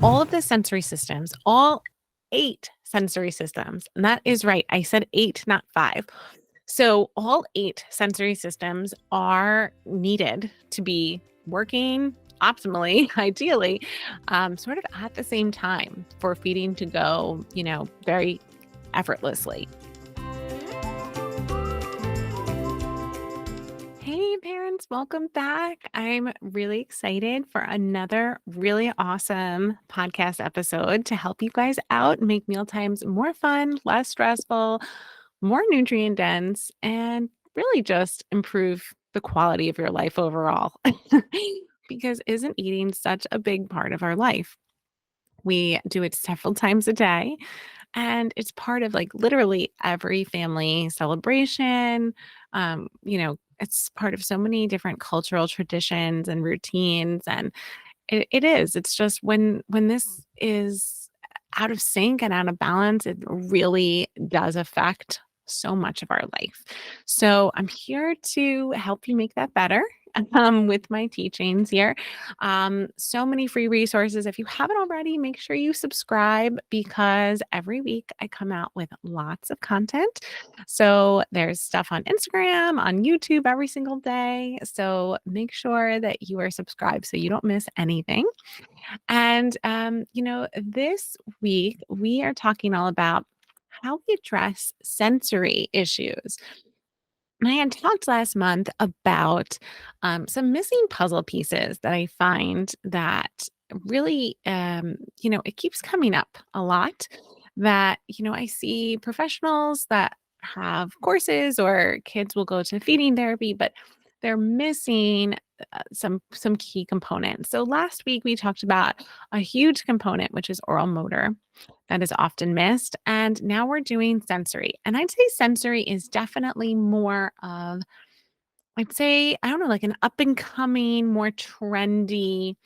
all of the sensory systems, all 8 sensory systems, and that is right. I said 8, not 5. So all 8 sensory systems are needed to be working optimally, ideally, sort of at the same time for feeding to go, very effortlessly. Hey, parents, welcome back. I'm really excited for another really awesome podcast episode to help you guys out and make meal times more fun, less stressful, more nutrient dense, and really just improve the quality of your life overall. Because isn't eating such a big part of our life? We do it several times a day, and it's part of like literally every family celebration. It's part of so many different cultural traditions and routines. And it is. It's just when this is out of sync and out of balance, it really does affect so much of our life. So I'm here to help you make that better. With my teachings here. So many free resources. If you haven't already, make sure you subscribe because every week I come out with lots of content. So there's stuff on Instagram, on YouTube every single day. So make sure that you are subscribed so you don't miss anything. And, this week we are talking all about how we address sensory issues. And I had talked last month about some missing puzzle pieces that I find that really, it keeps coming up a lot. That, I see professionals that have courses or kids will go to feeding therapy, but they're missing some key components. So last week we talked about a huge component, which is oral motor that is often missed. And now we're doing sensory. And I'd say sensory is definitely more of, I'd say, I don't know, like an up and coming, more trendy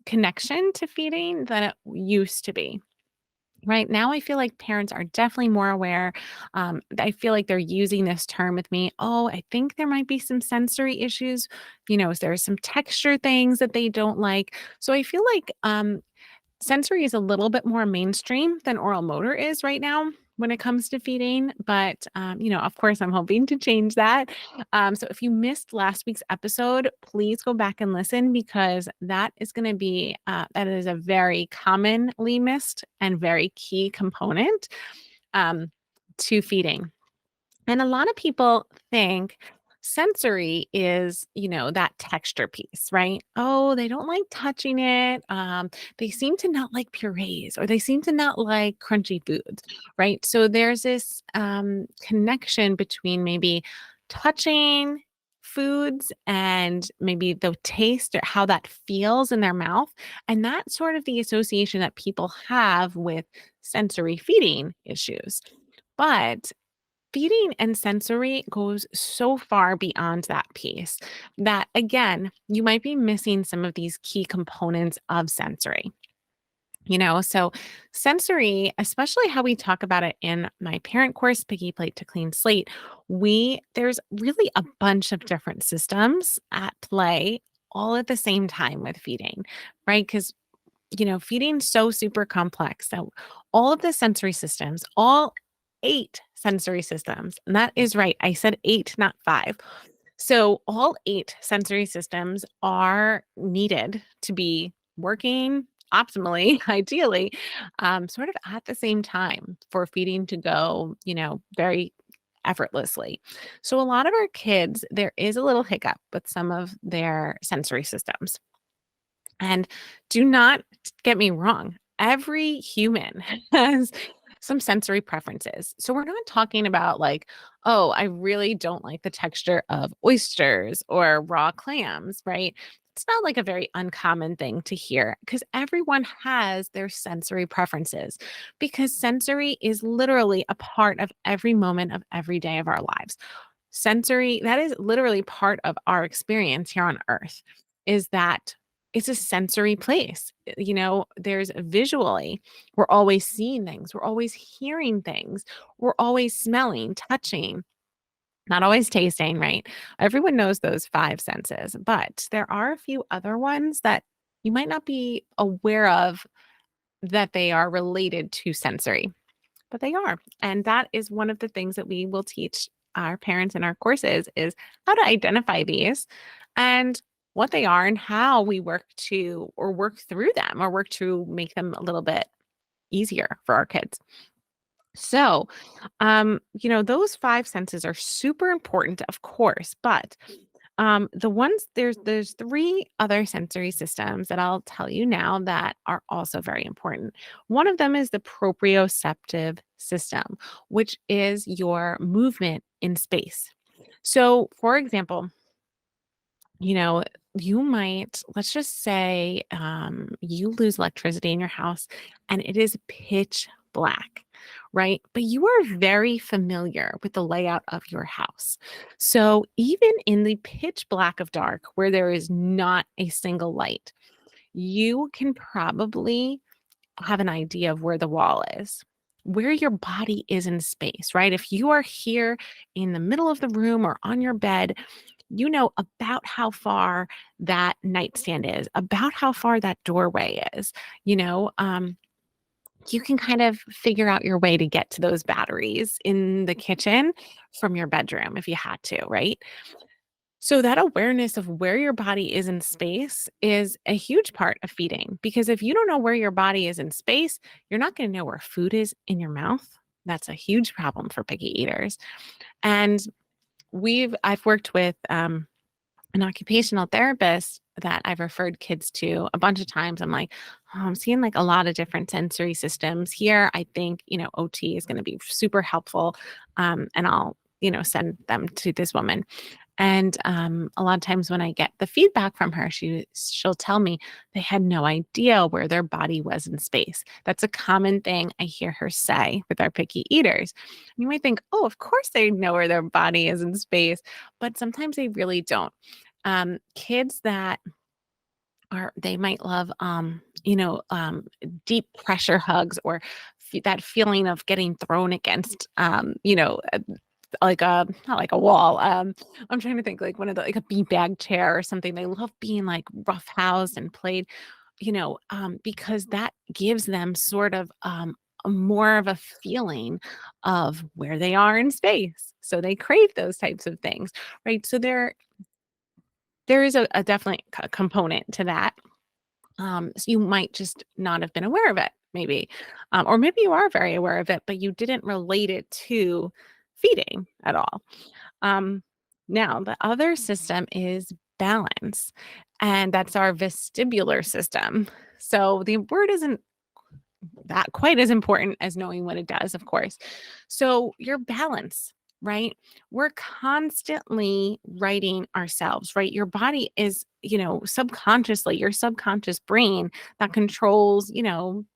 connection to feeding than it used to be. Right now, I feel like parents are definitely more aware. I feel like they're using this term with me. Oh, I think there might be some sensory issues. There's some texture things that they don't like. So I feel like sensory is a little bit more mainstream than oral motor is right now when it comes to feeding. But, of course, I'm hoping to change that. So if you missed last week's episode, please go back and listen because that is a very commonly missed and very key component um, to feeding. And a lot of people think sensory is, that texture piece, right? Oh, they don't like touching it. They seem to not like purees or they seem to not like crunchy foods, right? So there's this connection between maybe touching foods and maybe the taste or how that feels in their mouth. And that's sort of the association that people have with sensory feeding issues. But feeding and sensory goes so far beyond that piece that, again, you might be missing some of these key components of sensory. So sensory, especially how we talk about it in my parent course, Picky Plate to Clean Slate, there's really a bunch of different systems at play all at the same time with feeding, right? Because feeding's so super complex. So all of the sensory systems, all 8 sensory systems, and that is right. I said 8, not 5. So all 8 sensory systems are needed to be working optimally, ideally, sort of at the same time for feeding to go, very effortlessly. So a lot of our kids, there is a little hiccup with some of their sensory systems. And do not get me wrong, every human has some sensory preferences. So we're not talking about like, oh, I really don't like the texture of oysters or raw clams, right? It's not like a very uncommon thing to hear because everyone has their sensory preferences because sensory is literally a part of every moment of every day of our lives. Sensory, that is literally part of our experience here on earth, is that it's a sensory place. There's visually, we're always seeing things, we're always hearing things, we're always smelling, touching, not always tasting, right? Everyone knows those 5 senses, but there are a few other ones that you might not be aware of that they are related to sensory, but they are. And that is one of the things that we will teach our parents in our courses is how to identify these and what they are and how we work to or work through them or work to make them a little bit easier for our kids. So, those five senses are super important, of course, but the ones there's three other sensory systems that I'll tell you now that are also very important. One of them is the proprioceptive system, which is your movement in space. So, for example, you know, you might, let's just say, you lose electricity in your house and it is pitch black, right? But you are very familiar with the layout of your house. So even in the pitch black of dark, where there is not a single light, you can probably have an idea of where the wall is, where your body is in space, right? If you are here in the middle of the room or on your bed, you know about how far that nightstand is, about how far that doorway is. You know, you can kind of figure out your way to get to those batteries in the kitchen from your bedroom if you had to, right? So, that awareness of where your body is in space is a huge part of feeding because if you don't know where your body is in space, you're not going to know where food is in your mouth. That's a huge problem for picky eaters. And I've worked with an occupational therapist that I've referred kids to a bunch of times. I'm like, oh, I'm seeing like a lot of different sensory systems here. I think, OT is going to be super helpful. And I'll, send them to this woman. And a lot of times when I get the feedback from her, she'll tell me they had no idea where their body was in space. That's a common thing I hear her say with our picky eaters. You might think, oh, of course they know where their body is in space, but sometimes they really don't. Kids that they might love, deep pressure hugs or that feeling of getting thrown against, like a not like a wall. I'm trying to think like one of the like a beanbag chair or something. They love being like roughhoused and played, because that gives them sort of more of a feeling of where they are in space. So they crave those types of things, right? So there is a definite component to that. So you might just not have been aware of it, maybe. Or maybe you are very aware of it, but you didn't relate it to feeding at all. Um, Now, the other system is balance, and that's our vestibular system. So the word isn't that quite as important as knowing what it does, of course. So your balance, right? We're constantly writing ourselves, right? Your body is, subconsciously, your subconscious brain that controls,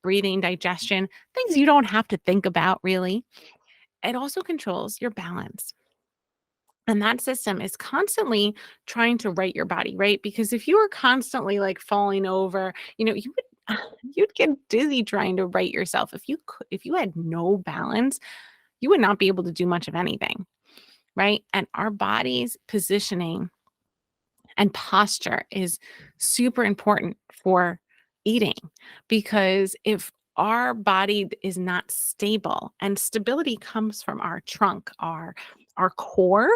breathing, digestion, things you don't have to think about really. It also controls your balance. And that system is constantly trying to right your body, right? Because if you were constantly like falling over, you would you'd get dizzy trying to right yourself. If you had no balance, you would not be able to do much of anything, right? And our body's positioning and posture is super important for eating because if our body is not stable and stability comes from our trunk, our core,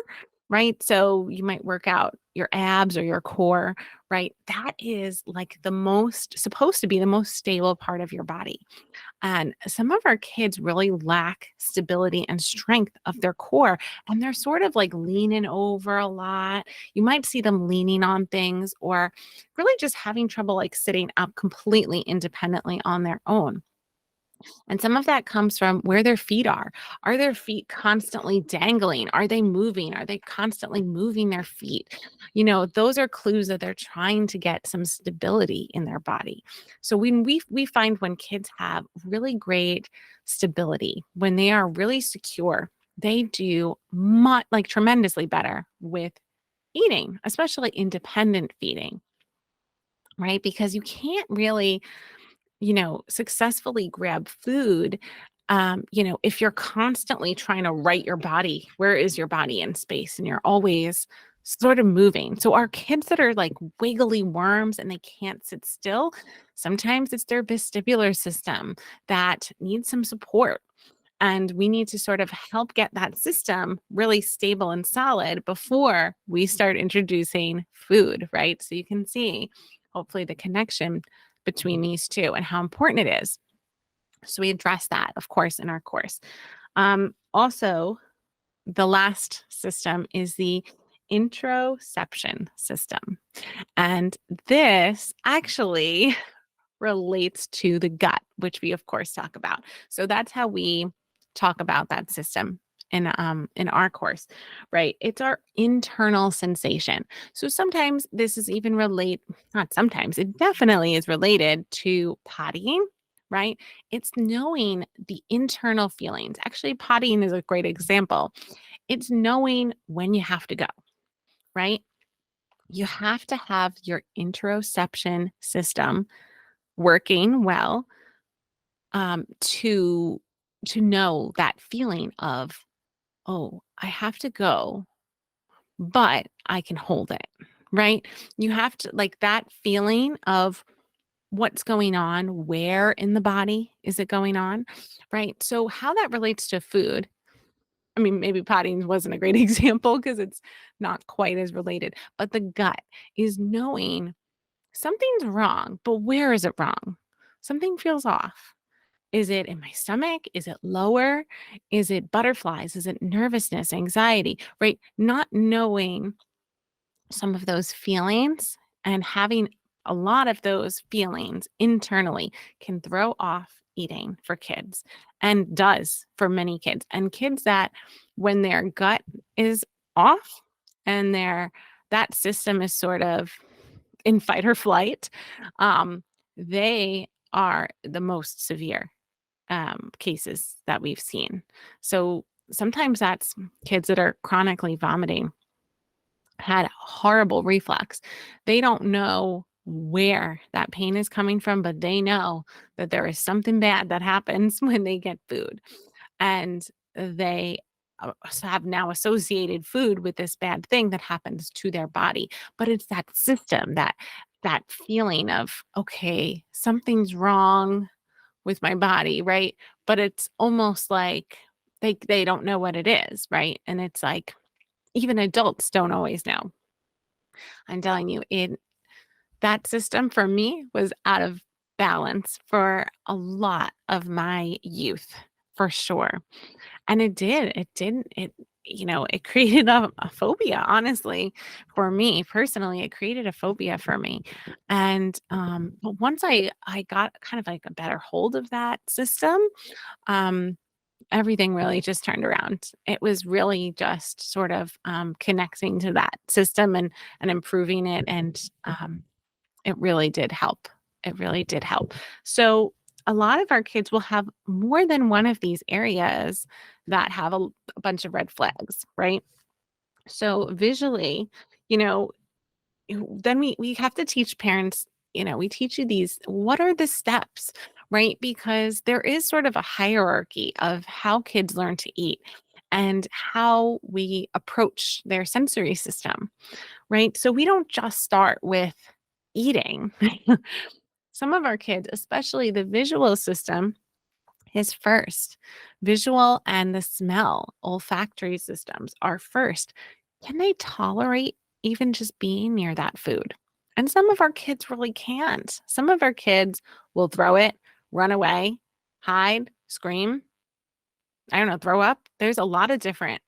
right? So you might work out your abs or your core, right? That is like the most supposed to be the most stable part of your body. And some of our kids really lack stability and strength of their core, and they're sort of like leaning over a lot. You might see them leaning on things or really just having trouble like sitting up completely independently on their own. And some of that comes from where their feet are. Are their feet constantly dangling? Are they moving? Are they constantly moving their feet? Those are clues that they're trying to get some stability in their body. So when we find when kids have really great stability, when they are really secure, they do much like tremendously better with eating, especially independent feeding, right? Because you can't really successfully grab food, if you're constantly trying to right your body, where is your body in space? And you're always sort of moving. So our kids that are like wiggly worms and they can't sit still, sometimes it's their vestibular system that needs some support. And we need to sort of help get that system really stable and solid before we start introducing food, right? So you can see hopefully the connection between these two and how important it is. So we address that, of course, in our course. Also, the last system is the interoception system. And this actually relates to the gut, which we of course talk about. So that's how we talk about that system in our course, right? It's our internal sensation. So sometimes this is even not sometimes, it definitely is related to pottying, right? It's knowing the internal feelings. Actually, pottying is a great example. It's knowing when you have to go, right? You have to have your interoception system working well, to know that feeling of, oh, I have to go, but I can hold it, right? You have to like that feeling of what's going on, where in the body is it going on, right? So how that relates to food, I mean, maybe potting wasn't a great example because it's not quite as related, but the gut is knowing something's wrong, but where is it wrong? Something feels off. Is it in my stomach? Is it lower? Is it butterflies? Is it nervousness, anxiety, right? Not knowing some of those feelings and having a lot of those feelings internally can throw off eating for kids and does for many kids. And kids that when their gut is off and that system is sort of in fight or flight, they are the most severe cases that we've seen. So sometimes that's kids that are chronically vomiting, had horrible reflux. They don't know where that pain is coming from, but they know that there is something bad that happens when they get food. And they have now associated food with this bad thing that happens to their body. But it's that system, that feeling of, okay, something's wrong with my body, right? But it's almost like they don't know what it is, right? And it's like even adults don't always know. I'm telling you, that system for me was out of balance for a lot of my youth, for sure. And it created a phobia, honestly, for me personally. It created a phobia for me. And but once I got kind of like a better hold of that system, um, everything really just turned around. It was really just sort of connecting to that system and improving it, and it really did help. It really did help. So a lot of our kids will have more than one of these areas that have a bunch of red flags, right? So visually, you know, then we have to teach parents, we teach you these, what are the steps, right? Because there is sort of a hierarchy of how kids learn to eat and how we approach their sensory system, right? So we don't just start with eating. Some of our kids, especially the visual system, is first. Visual and the smell, olfactory systems are first. Can they tolerate even just being near that food? And some of our kids really can't. Some of our kids will throw it, run away, hide, scream, I don't know, throw up. There's a lot of different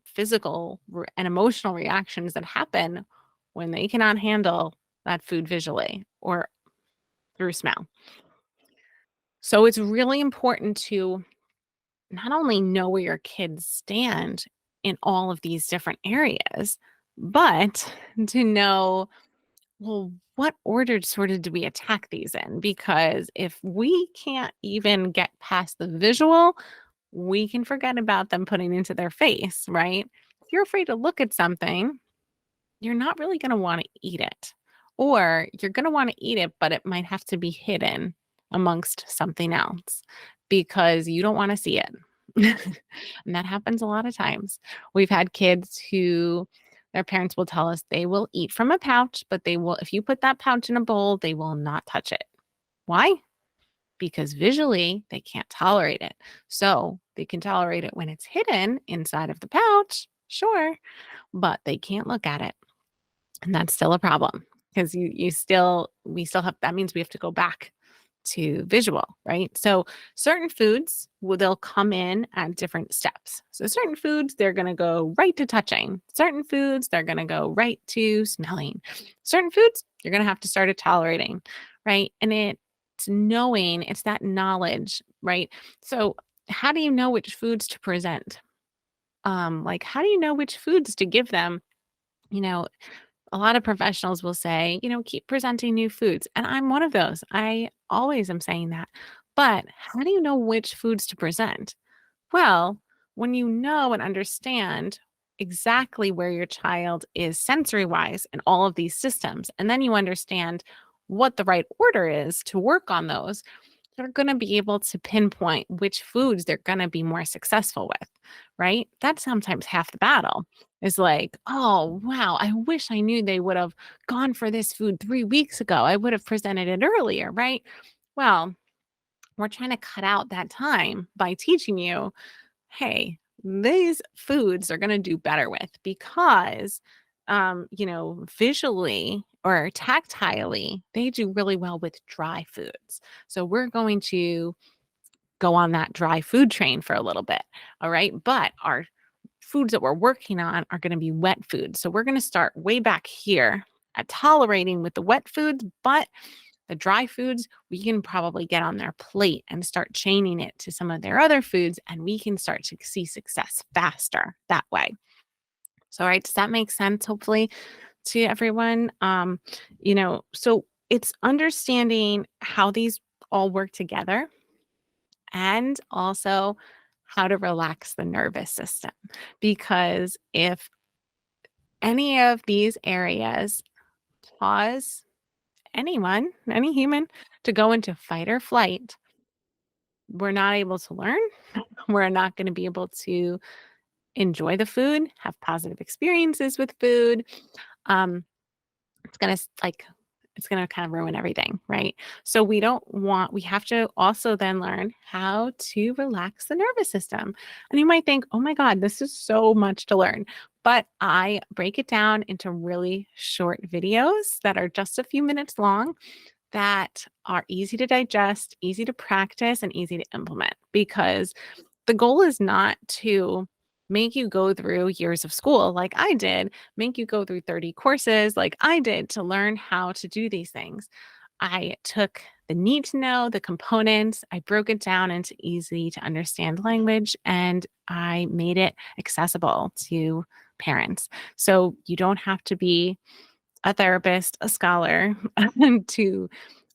physical and emotional reactions that happen when they cannot handle that food visually or through smell. So it's really important to not only know where your kids stand in all of these different areas, but to know, well, what order sort of do we attack these in? Because if we can't even get past the visual, we can forget about them putting into their face, right? If you're afraid to look at something, you're not really going to want to eat it. Or you're going to want to eat it, but it might have to be hidden amongst something else because you don't want to see it. And that happens a lot of times. We've had kids who their parents will tell us they will eat from a pouch, but if you put that pouch in a bowl, they will not touch it. Why? Because visually they can't tolerate it. So they can tolerate it when it's hidden inside of the pouch, sure, but they can't look at it. And that's still a problem because we still have, that means we have to go back to visual, right? So certain foods they'll come in at different steps. So certain foods, they're going to go right to touching. Certain foods, they're going to go right to smelling. Certain foods, you're going to have to start tolerating, right? And it's that knowledge, right? So how do you know which foods to present? Like how do you know which foods to give them? You know, a lot of professionals will say, keep presenting new foods. And I'm one of those. I always am saying that. But how do you know which foods to present? Well, when you know and understand exactly where your child is sensory wise in all of these systems, and then you understand what the right order is to work on those, they're going to be able to pinpoint which foods they're going to be more successful with, right? That's sometimes half the battle is like, oh, wow, I wish I knew they would have gone for this food 3 weeks ago. I would have presented it earlier, right? Well, we're trying to cut out that time by teaching you, hey, these foods are going to do better with because, visually or tactilely, they do really well with dry foods. So we're going to go on that dry food train for a little bit. All right. But our foods that we're working on are going to be wet foods. So we're going to start way back here at tolerating with the wet foods, but the dry foods, we can probably get on their plate and start chaining it to some of their other foods, and we can start to see success faster that way. So, right, does that make sense, hopefully, to everyone? So it's understanding how these all work together and also how to relax the nervous system. Because if any of these areas cause any human, to go into fight or flight, we're not able to learn. We're not going to be able to enjoy the food, have positive experiences with food. Um, it's going to kind of ruin everything, right? So we have to also then learn how to relax the nervous system. And you might think, oh my God, this is so much to learn. But I break it down into really short videos that are just a few minutes long that are easy to digest, easy to practice, and easy to implement because the goal is not to make you go through years of school like I did, make you go through 30 courses like I did to learn how to do these things. I took the need to know, the components, I broke it down into easy to understand language, and I made it accessible to parents. So you don't have to be a therapist, a scholar to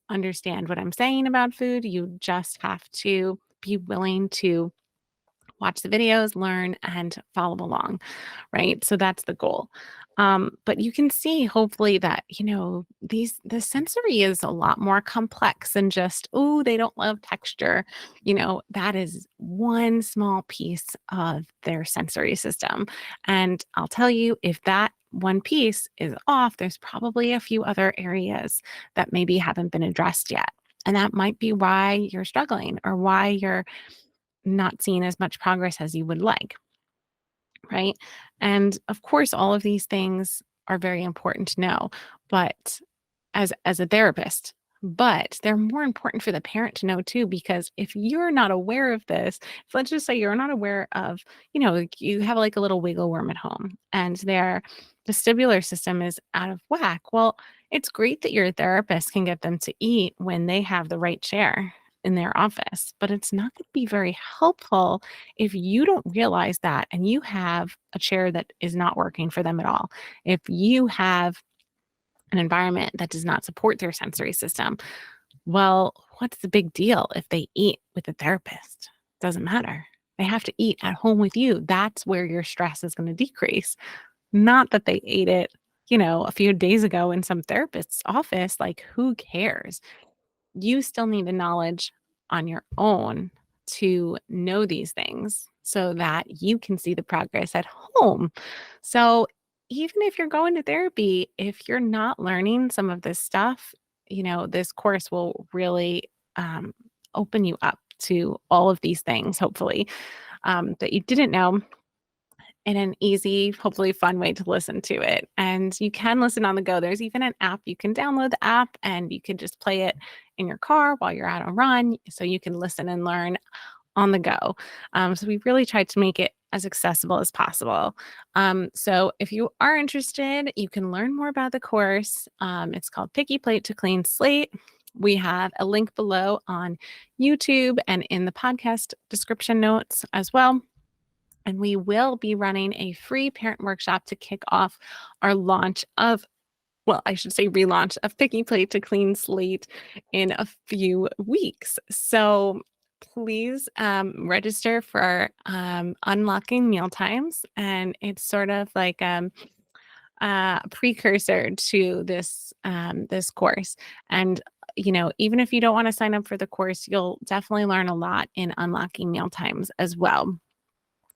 understand what I'm saying about food. You just have to be willing to watch the videos, learn, and follow along, right? So that's the goal. But you can see hopefully that, the sensory is a lot more complex than just, oh, they don't love texture. That is one small piece of their sensory system. And I'll tell you, if that one piece is off, there's probably a few other areas that maybe haven't been addressed yet. And that might be why you're struggling or why you're not seeing as much progress as you would like, right? And of course, all of these things are very important to know, but as a therapist, but they're more important for the parent to know too, because if you're not aware of this, if let's just say you're not aware of, like you have like a little wiggle worm at home and their vestibular system is out of whack. Well, it's great that your therapist can get them to eat when they have the right chair in their office, but it's not going to be very helpful if you don't realize that and you have a chair that is not working for them at all. If you have an environment that does not support their sensory system, well, what's the big deal if they eat with a therapist? Doesn't matter. They have to eat at home with you. That's where your stress is going to decrease. Not that they ate it, a few days ago in some therapist's office. Like, who cares? You still need the knowledge on your own to know these things so that you can see the progress at home. So even if you're going to therapy, if you're not learning some of this stuff, this course will really um, open you up to all of these things, hopefully, that you didn't know in an easy, hopefully fun way to listen to it. And you can listen on the go. There's even an app. You can download the app and you can just play it in your car while you're out on a run. So you can listen and learn on the go. So we really tried to make it as accessible as possible. So if you are interested, you can learn more about the course. It's called Picky Plate to Clean Slate. We have a link below on YouTube and in the podcast description notes as well. And we will be running a free parent workshop to kick off our launch of, well, I should say relaunch of Picky Plate to Clean Slate in a few weeks. So please register for Unlocking Meal Times. And it's sort of like a precursor to this course. And even if you don't want to sign up for the course, you'll definitely learn a lot in Unlocking Meal Times as well,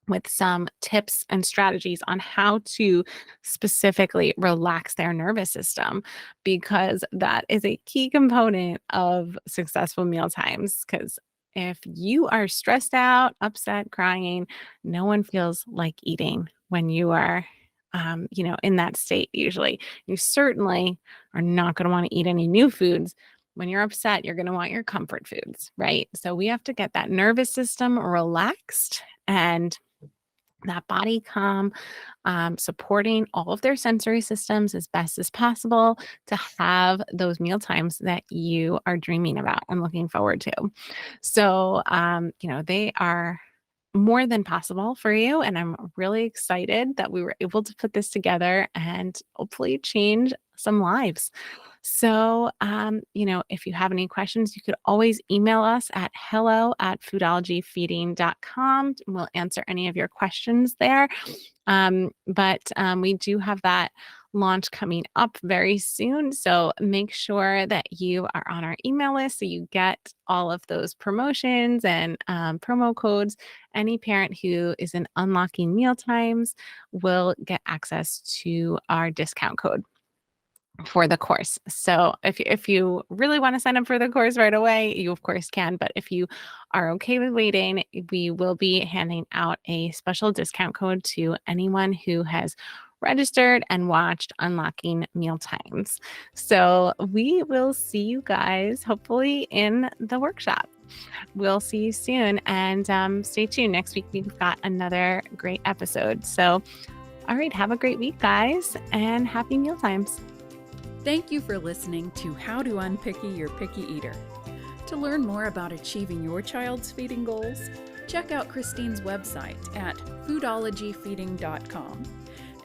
with some tips and strategies on how to specifically relax their nervous system, because that is a key component of successful meal times. Because if you are stressed out, upset, crying, no one feels like eating when you are in that state. Usually you certainly are not going to want to eat any new foods. When you're upset, you're going to want your comfort foods, right? So we have to get that nervous system relaxed and that body calm, supporting all of their sensory systems as best as possible to have those meal times that you are dreaming about and looking forward to. So, they are more than possible for you. And I'm really excited that we were able to put this together and hopefully change some lives. So, if you have any questions, you could always email us at hello@foodologyfeeding.com. We'll answer any of your questions there. But we do have that launch coming up very soon. So make sure that you are on our email list so you get all of those promotions and promo codes. Any parent who is in Unlocking Meal Times will get access to our discount code for the course. So if you really want to sign up for the course right away, you of course can. But if you are okay with waiting, we will be handing out a special discount code to anyone who has registered and watched Unlocking Meal Times. So we will see you guys hopefully in the workshop. We'll see you soon, and stay tuned. Next week, we've got another great episode. So, all right, have a great week, guys, and happy meal times. Thank you for listening to How to Unpicky Your Picky Eater. To learn more about achieving your child's feeding goals, check out Christine's website at foodologyfeeding.com.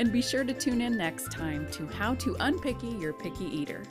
And be sure to tune in next time to How to Unpicky Your Picky Eater.